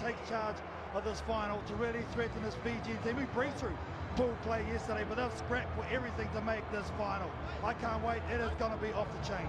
take charge of this final to really threaten this Fiji team. We breezed through pool play yesterday, but they've scrapped for everything to make this final. I can't wait. It is going to be off the chain.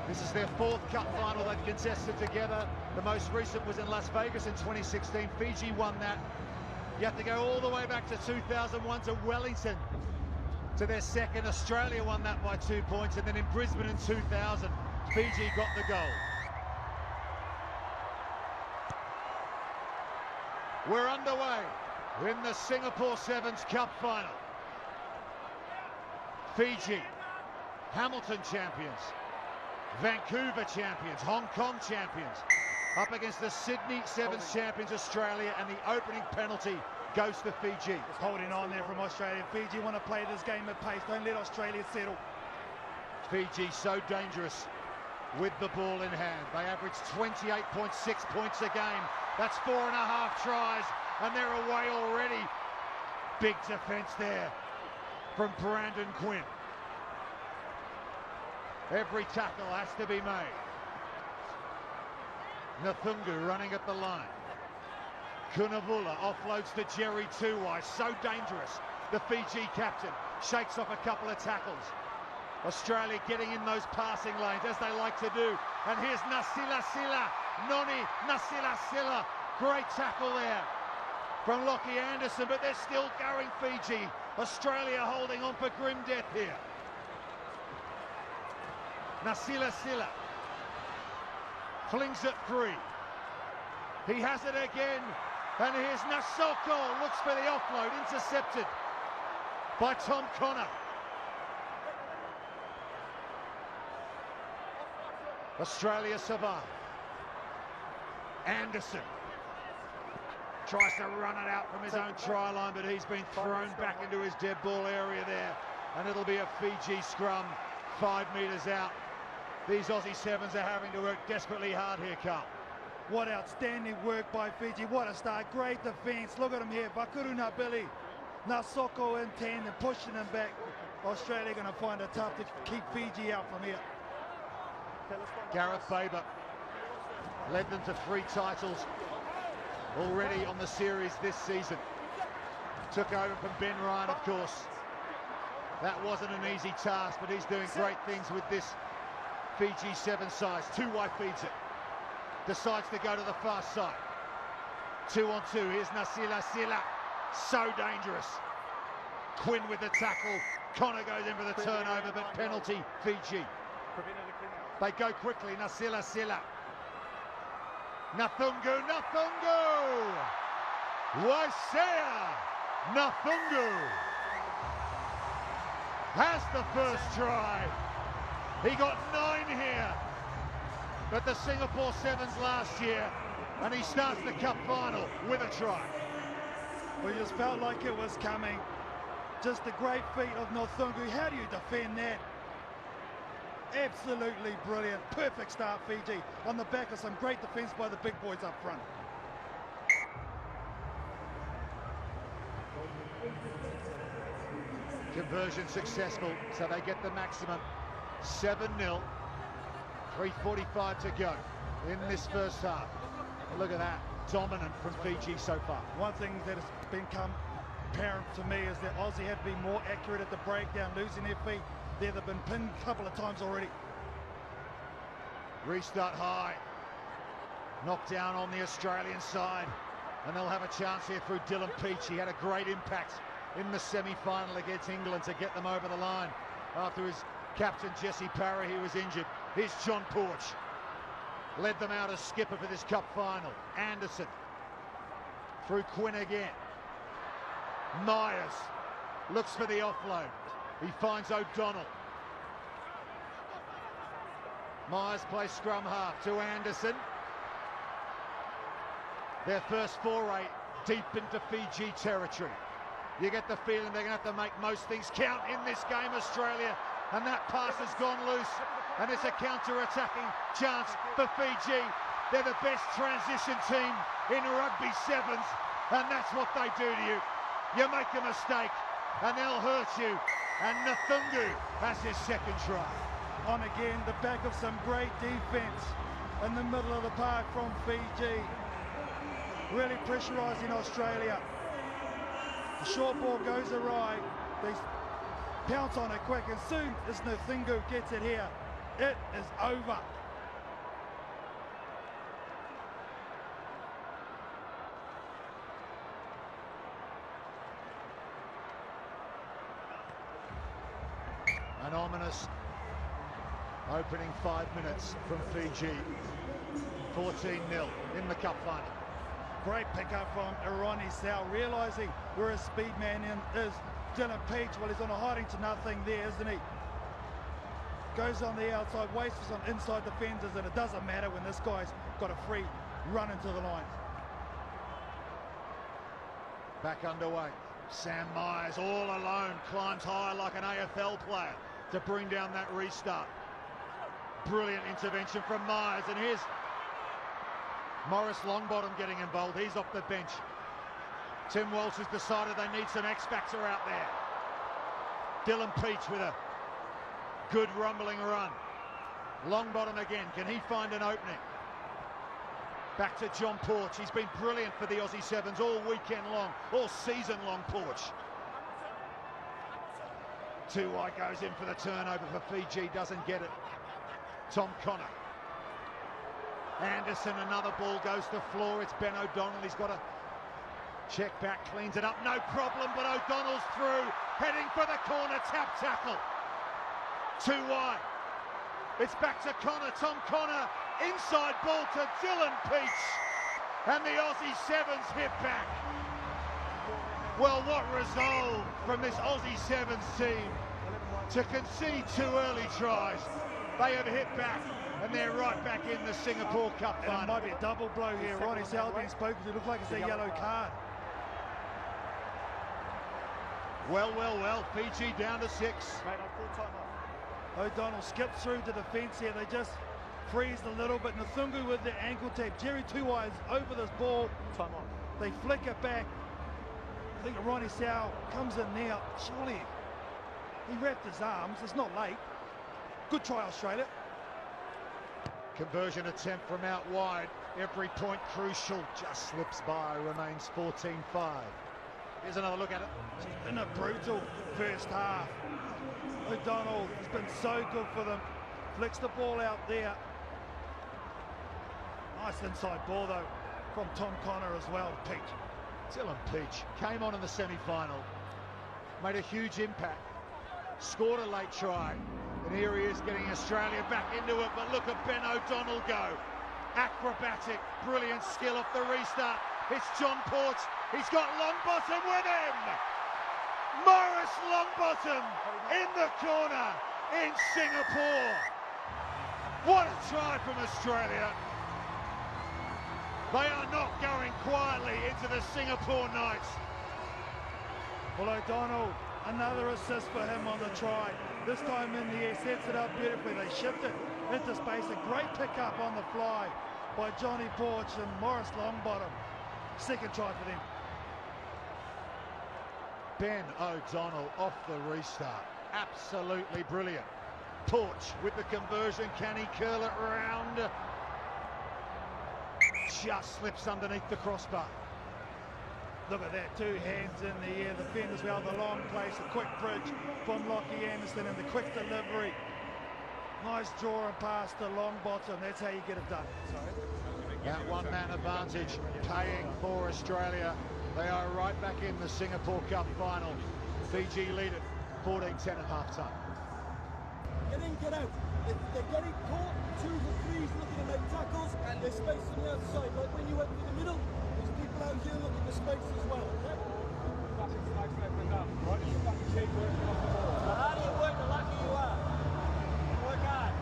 This is their fourth cup final they've contested together. The most recent was in Las Vegas in 2016. Fiji won that. You have to go all the way back to 2001 to Wellington to their second. Australia won that by 2 points, and then in Brisbane in 2000, Fiji got the gold. We're underway in the Singapore 7's Cup final. Fiji, Hamilton champions, Vancouver champions, Hong Kong champions, up against the Sydney 7's champions, Australia, and the opening penalty goes to Fiji. Just holding on there from Australia. Fiji want to play this game at pace. Don't let Australia settle. Fiji so dangerous with the ball in hand. They average 28.6 points a game. That's 4.5 tries, and they're away already. Big defence there from Brandon Quinn. Every tackle has to be made. Nathungu running at the line. Kunavula offloads to Jerry Tuwai. So dangerous. The Fiji captain shakes off a couple of tackles. Australia getting in those passing lanes, as they like to do. And here's Nasila Sila. Noni Nasila Sila. Great tackle there from Lockie Anderson, but they're still going, Fiji. Australia holding on for grim death here. Nasila Sila flings it free. He has it again, and here's Nasoko, looks for the offload, intercepted by Tom Connor. Australia survive. Anderson tries to run it out from his own try line, but he's been thrown back into his dead ball area there, and it'll be a Fiji scrum 5 metres out. These Aussie 7's are having to work desperately hard here, Carl. What outstanding work by Fiji. What a start. Great defence. Look at him here. Bakuru Nabili. Nasoko in 10 and pushing him back. Australia going to find it tough to keep Fiji out from here. Gareth Faber led them to 3 titles already on the series this season. Took over from Ben Ryan, of course. That wasn't an easy task, but he's doing great things with this Fiji 7 size. Tuwai feeds it. Decides to go to the far side. 2 on 2. Here's Nasila Sila. So dangerous. Quinn with the tackle. Connor goes in for the turnover, but penalty Fiji. They go quickly. Nasila Sila. Nathungu. Waisea Nathungu has the first try. He got 9 here at the Singapore 7's last year, and he starts the cup final with a try. We just felt like it was coming. Just a great feat of Nathungu. How do you defend that? Absolutely brilliant. Perfect start, Fiji, on the back of some great defence by the big boys up front. Conversion successful, so they get the maximum. 7-0, 3:45 to go in this first half. And look at that, dominant from Fiji so far. One thing that has become apparent to me is that Aussie have been more accurate at the breakdown, losing their feet. They've been pinned a couple of times already. Restart high. Knocked down on the Australian side. And they'll have a chance here through Dylan Peach. He had a great impact in the semi-final against England to get them over the line. After his captain, Jesse Parra, he was injured. Here's John Porch. Led them out as skipper for this cup final. Anderson. Through Quinn again. Myers looks for the offload. He finds O'Donnell. Myers plays scrum half to Anderson. Their first foray deep into Fiji territory. You get the feeling they're going to have to make most things count in this game, Australia. And that pass has gone loose. And it's a counter-attacking chance for Fiji. They're the best transition team in rugby 7's. And that's what they do to you. You make a mistake and they'll hurt you. And Nathungu has his second try. On again, the back of some great defence in the middle of the park from Fiji. really pressurising Australia. The short ball goes awry. They pounce on it quick, and soon as Nothingu gets it here, it is over. An ominous opening 5 minutes from Fiji. 14-0 in the cup final. Great pickup from Ronnie Sal, realising where his speed man is. Dylan Peach, well, he's on a hiding to nothing there, isn't he? Goes on the outside, wastes some inside defenders, and it doesn't matter when this guy's got a free run into the line. Back underway. Sam Myers all alone, climbs high like an AFL player to bring down that restart. Brilliant intervention from Myers, and here's Morris Longbottom getting involved. He's off the bench. Tim Walsh has decided they need some X-Factor out there. Dylan Peach with a good rumbling run. Longbottom again, can he find an opening? Back to John Porch. He's been brilliant for the Aussie Sevens all weekend long, all season long, Porch. Too wide goes in for the turnover for Fiji, doesn't get it. Tom Connor. Anderson, another ball goes to the floor. It's Ben O'Donnell. He's got a check back, cleans it up, no problem, but O'Donnell's through, heading for the corner, tap tackle. Too wide. It's back to Connor, Tom Connor, inside ball to Dylan Peach, and the Aussie Sevens hit back. Well, what resolve from this Aussie Sevens team to concede 2 early tries. They have hit back, and they're right back in the Singapore Cup final. It might be a double blow here. Ronnie Sal being spoken to. It looks like it's a yellow card. Well, Fiji down to 6. O'Donnell skips through to defence here. They just freeze a little bit. Nthungu with the ankle tape. Jerry Tuai's over this ball. They flick it back. I think Ronnie Sal comes in now. Surely he wrapped his arms. It's not late. Good try, Australia. Conversion attempt from out wide. Every point crucial. Just slips by. Remains 14-5. Here's another look at it. It's been a brutal first half. O'Donnell has been so good for them. Flicks the ball out there. Nice inside ball though from Tom Connor as well. Peach. Dylan Peach came on in the semi-final. Made a huge impact. Scored a late try. And here he is getting Australia back into it. But look at Ben O'Donnell go. Acrobatic, brilliant skill off the restart. It's John Porch. He's got Longbottom with him. Morris Longbottom in the corner in Singapore. What a try from Australia. They are not going quietly into the Singapore nights. Well, O'Donnell, another assist for him on the try. This time in the air, sets it up beautifully. They shift it into space. A great pickup on the fly by Johnny Porch and Morris Longbottom. Second try for them. Ben O'Donnell off the restart. Absolutely brilliant. Porch with the conversion. Can he curl it around? Just slips underneath the crossbar. Look at that, 2 hands in the air. The defenders well, the long place, a quick bridge from Lockie Anderson and the quick delivery. Nice draw and pass to Longbottom. That's how you get it done. That one-man advantage paying for Australia. They are right back in the Singapore Cup final. Fiji lead it 14-10 at half-time. Get in, get out. They're getting caught, 2 for 3s, looking to make tackles, and there's space on the outside. Like when you went to the middle, there's people out here looking for space as well. Okay? The harder you work, the luckier you are. Work hard.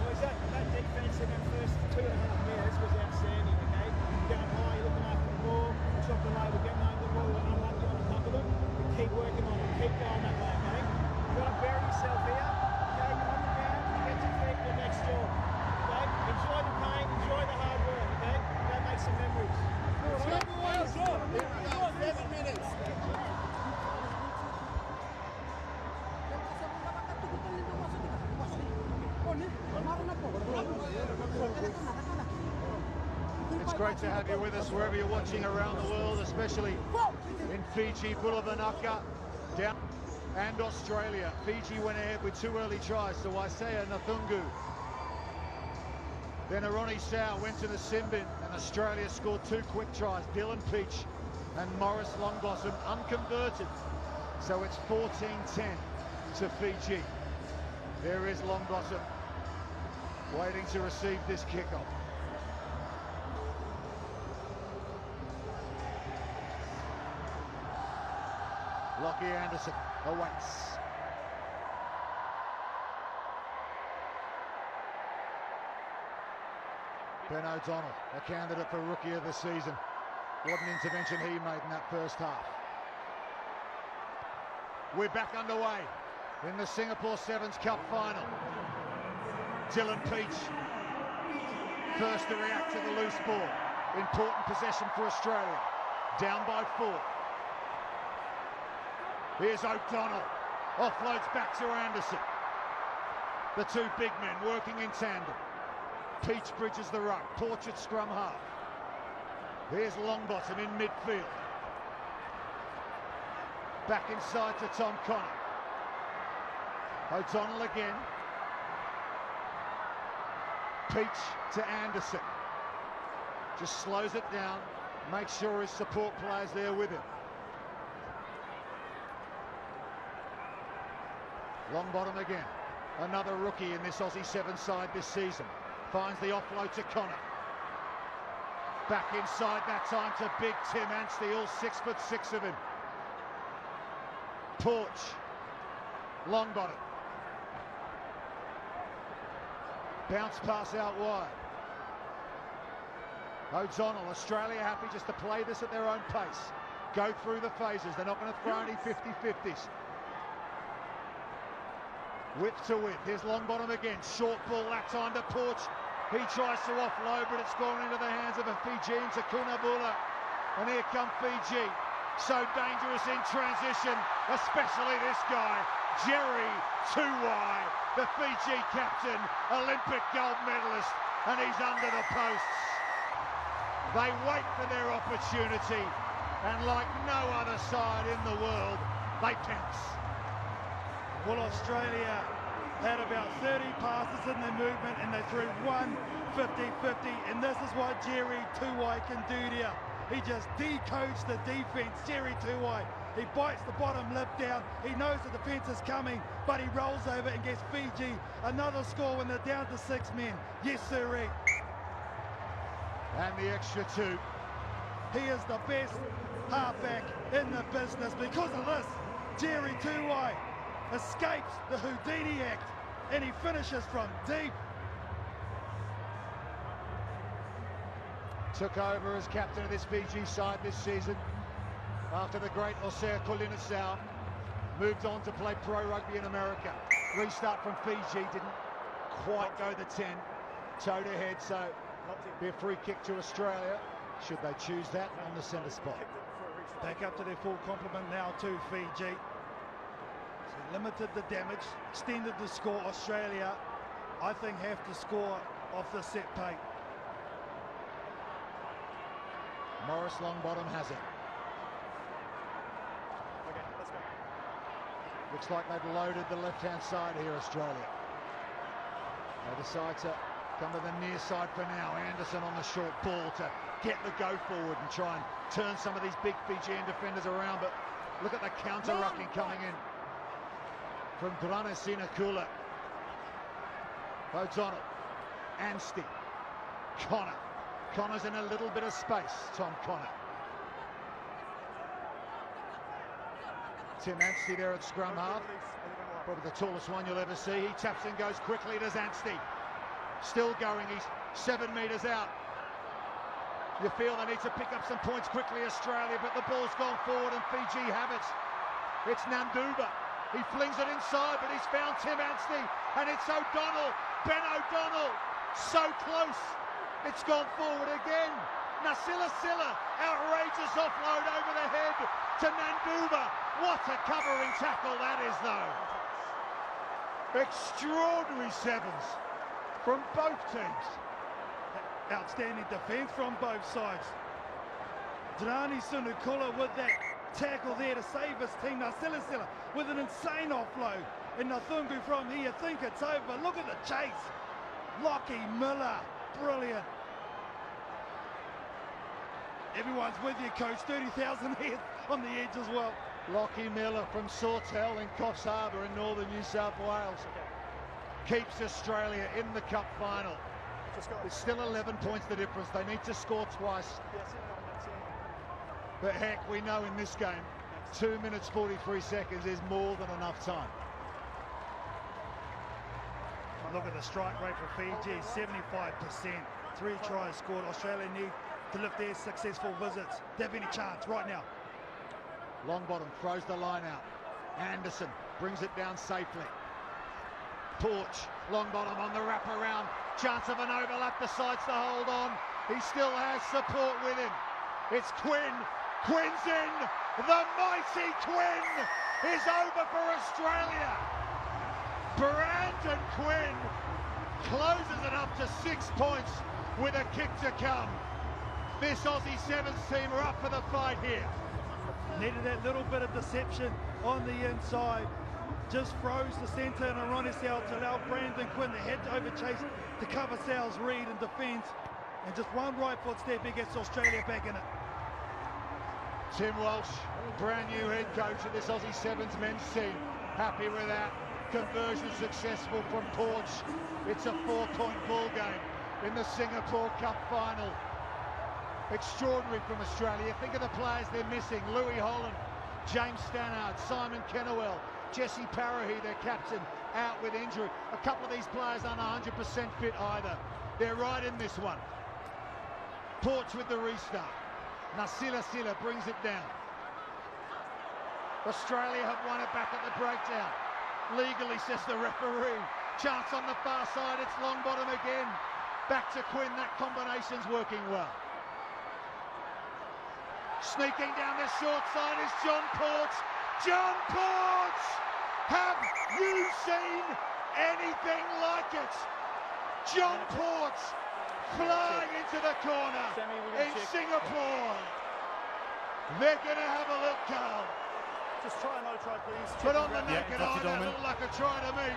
Boys, that defense in the first 2.5 minutes was outstanding, okay? Going high, looking after the ball, chopping away, we're getting over the ball, we're unlucky on top of them. We keep working on it, keep going that way, okay? You've got to bury yourself here, okay? You're on the ground, you get your feet, the next door, okay? Enjoy the pain, enjoy the hard work, okay? That makes some Great to have you with us wherever you're watching around the world, especially in Fiji, Bulavanaka, down, and Australia. Fiji went ahead with 2 early tries to Waisea Nathungu. Then Aroni Sau went to the Simbin, and Australia scored 2 quick tries. Dylan Peach and Morris Longblossom unconverted. So it's 14-10 to Fiji. There is Longblossom waiting to receive this kickoff. Lockie Anderson awaits. Ben O'Donnell, a candidate for Rookie of the Season. What an intervention he made in that first half. We're back underway in the Singapore 7's Cup final. Dylan Peach, first to react to the loose ball. Important possession for Australia. Down by 4. Here's O'Donnell. Offloads back to Anderson. The 2 big men working in tandem. Peach bridges the ruck. Porch at scrum half. Here's Longbottom in midfield. Back inside to Tom Connor. O'Donnell again. Peach to Anderson. Just slows it down. Makes sure his support players there with him. Longbottom again. Another rookie in this Aussie 7 side this season. Finds the offload to Connor. Back inside that time to big Tim Anstey, all 6'6" of him. Porch. Longbottom. Bounce pass out wide. O'Donnell, Australia happy just to play this at their own pace. Go through the phases. They're not going to throw any 50-50s. Width to width. Here's Longbottom again. Short ball that time to Porch. He tries to offload, but it's gone into the hands of a Fijian, to Kunabula. And here come Fiji. So dangerous in transition, especially this guy, Jerry Tuwai, the Fiji captain, Olympic gold medalist, and he's under the posts. They wait for their opportunity, and like no other side in the world, they pounce. Well, Australia had about 30 passes in their movement, and they threw 1 50-50, and this is what Jerry Tuwai can do there. He just decodes the defense. Jerry Tuwai, he bites the bottom lip down. He knows the defense is coming, but he rolls over and gets Fiji another score when they're down to 6 men. Yes, sirree. And the extra 2. He is the best halfback in the business because of this. Jerry Tuwai escapes the Houdini Act, and he finishes from deep. Took over as captain of this Fiji side this season after the great Osea Kolinasau moved on to play pro rugby in America. Restart from Fiji, didn't quite go the 10, toed ahead, so be a free kick to Australia should they choose that on the centre spot. Back up to their full complement now to Fiji. So limited the damage, extended the score. Australia, I think, have to score off the set play. Morris Longbottom has it. Okay, let's go. Looks like they've loaded the left-hand side here, Australia. They decide to come to the near side for now. Anderson on the short ball to get the go forward and try and turn some of these big Fijian defenders around, but look at the counter-rucking coming in from Granasina Kula. O'Donnell, Anstey, Connor. Connor's in a little bit of space, Tom Connor. Tim Anstey there at scrum half. Probably the tallest one you'll ever see. He taps and goes quickly, does Anstey. Still going, he's 7 metres out. You feel they need to pick up some points quickly, Australia, but the ball's gone forward and Fiji have it. It's Nanduba. He flings it inside, but he's found Tim Anstey, and it's O'Donnell, Ben O'Donnell, so close. It's gone forward again. Nasila Silla, outrageous offload over the head to Nanduba. What a covering tackle that is, though. Extraordinary 7's from both teams. Outstanding defence from both sides. Drani Sunukula with that tackle there to save his team. Now Silasila with an insane offload. And Nathungu from here, think it's over. Look at the chase. Lockie Miller, brilliant. Everyone's with you, coach. 30,000 heads on the edge as well. Lockie Miller from Sawtell in Coffs Harbour in northern New South Wales keeps Australia in the cup final. It's still 11 points the difference. They need to score twice. But heck, we know in this game, 2 minutes 43 seconds is more than enough time. Look at the strike rate for Fiji, 75%. 3 tries scored. Australia need to lift their successful visits. They have any chance right now. Longbottom throws the line out. Anderson brings it down safely. Porch, Longbottom on the wraparound. Chance of an overlap, decides to hold on. He still has support with him. It's Quinn. Quinn's in. The mighty Quinn is over for Australia. Brandon Quinn closes it up to 6 points with a kick to come. This Aussie Sevens team are up for the fight here. Needed that little bit of deception on the inside. Just froze the centre and Ronnie Sal to allow Brandon Quinn the head to overchase to cover Sal's read and defence. And just one right foot step, he gets Australia back in it. Tim Walsh, brand new head coach of this Aussie Sevens men's team. Happy with that. Conversion successful from Porch. It's a 4-point ball game in the Singapore Cup final. Extraordinary from Australia. Think of the players they're missing. Louis Holland, James Stannard, Simon Kennewell, Jesse Parahy, their captain, out with injury. A couple of these players aren't 100% fit either. They're right in this one. Porch with the restart. Nasila Sila brings it down. Australia have won it back at the breakdown. Legally, says the referee. Chance on the far side, it's Longbottom again. Back to Quinn, that combination's working well. Sneaking down the short side is John Porch. John Porch! Have you seen anything like it? John Porch flying into the corner in Singapore. They're going to have a look, Carl. Just try another try, please. But on the naked eye, that looked like a try to me.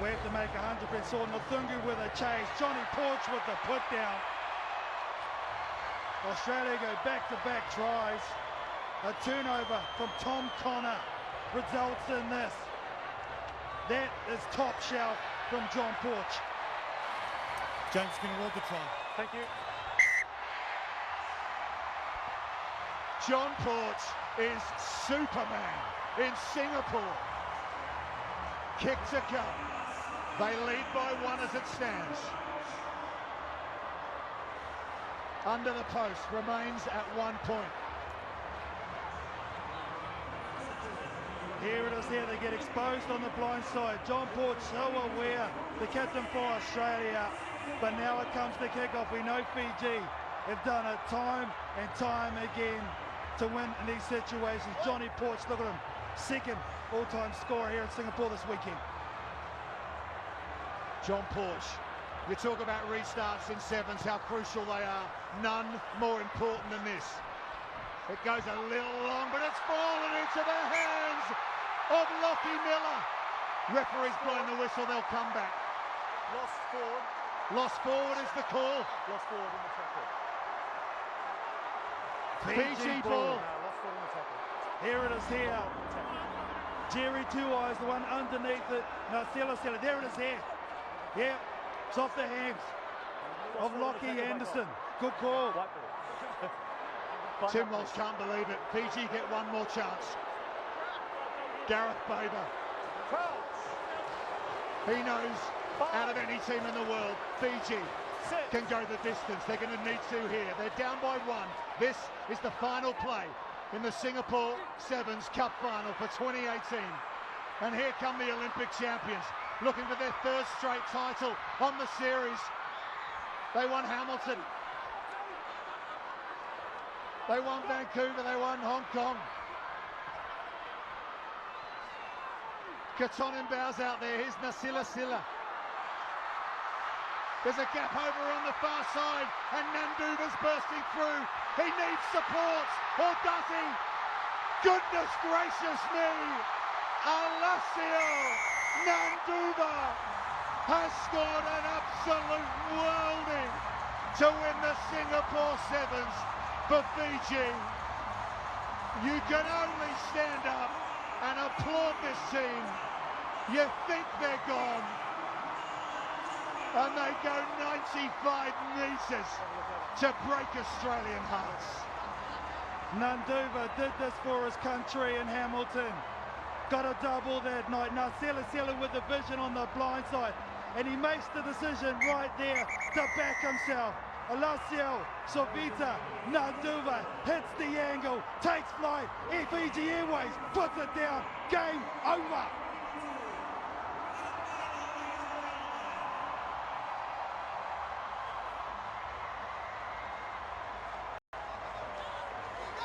We have to make 100% sure. Nathungu with a chase. Johnny Porch with the put down. Australia go back-to-back tries. A turnover from Tom Connor results in this. That is top shelf from John Porch. James can award the try. Thank you. John Porch is Superman in Singapore. Kick to come. They lead by 1 as it stands. Under the post, remains at 1 point. Here it is here, they get exposed on the blind side. John Porch so aware, the captain for Australia. But now it comes to kick-off. We know Fiji have done it time and time again to win in these situations. Johnny Porch, look at him, second all-time scorer here in Singapore this weekend. John Porch, you talk about restarts in sevens, how crucial they are. None more important than this. It goes a little long, but it's fallen into the hands of Lockie Miller. Referee's blowing the whistle, they'll come back. Lost forward. Lost forward is the call. Lost forward in the tackle. Fiji ball. Lost forward in the tackle. Here it is here. Jerry Two Eyes, the one underneath it. No, Sela. There it is here. Yeah, it's off the hands of Lockie Anderson. Good call. Tim Walsh can't believe it. Fiji get one more chance. Gareth Baber. He knows out of any team in the world, Fiji can go the distance. They're going to need to here. They're down by 1. This is the final play in the Singapore Sevens Cup final for 2018. And here come the Olympic champions, looking for their 3rd straight title on the series. They won Hamilton. They won Vancouver, they won Hong Kong. Katonin bows out there, here's Nasila Sila. There's a gap over on the far side, and Nanduva's bursting through. He needs support, or does he? Goodness gracious me! Alessio Nanduva has scored an absolute worldie to win the Singapore 7's for Fiji. You can only stand up and applaud this team. You think they're gone, and they go 95 metres to break Australian hearts. Nanduva did this for his country in Hamilton. Got a double that night. Now Selasela with the vision on the blind side, and he makes the decision right there to back himself. Alessio Sovita Nanduva hits the angle, takes flight. Fiji Airways puts it down. Game over.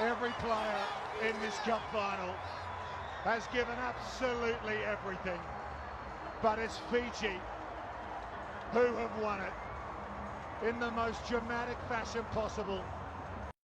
Every player in this cup final has given absolutely everything, but it's Fiji who have won it in the most dramatic fashion possible.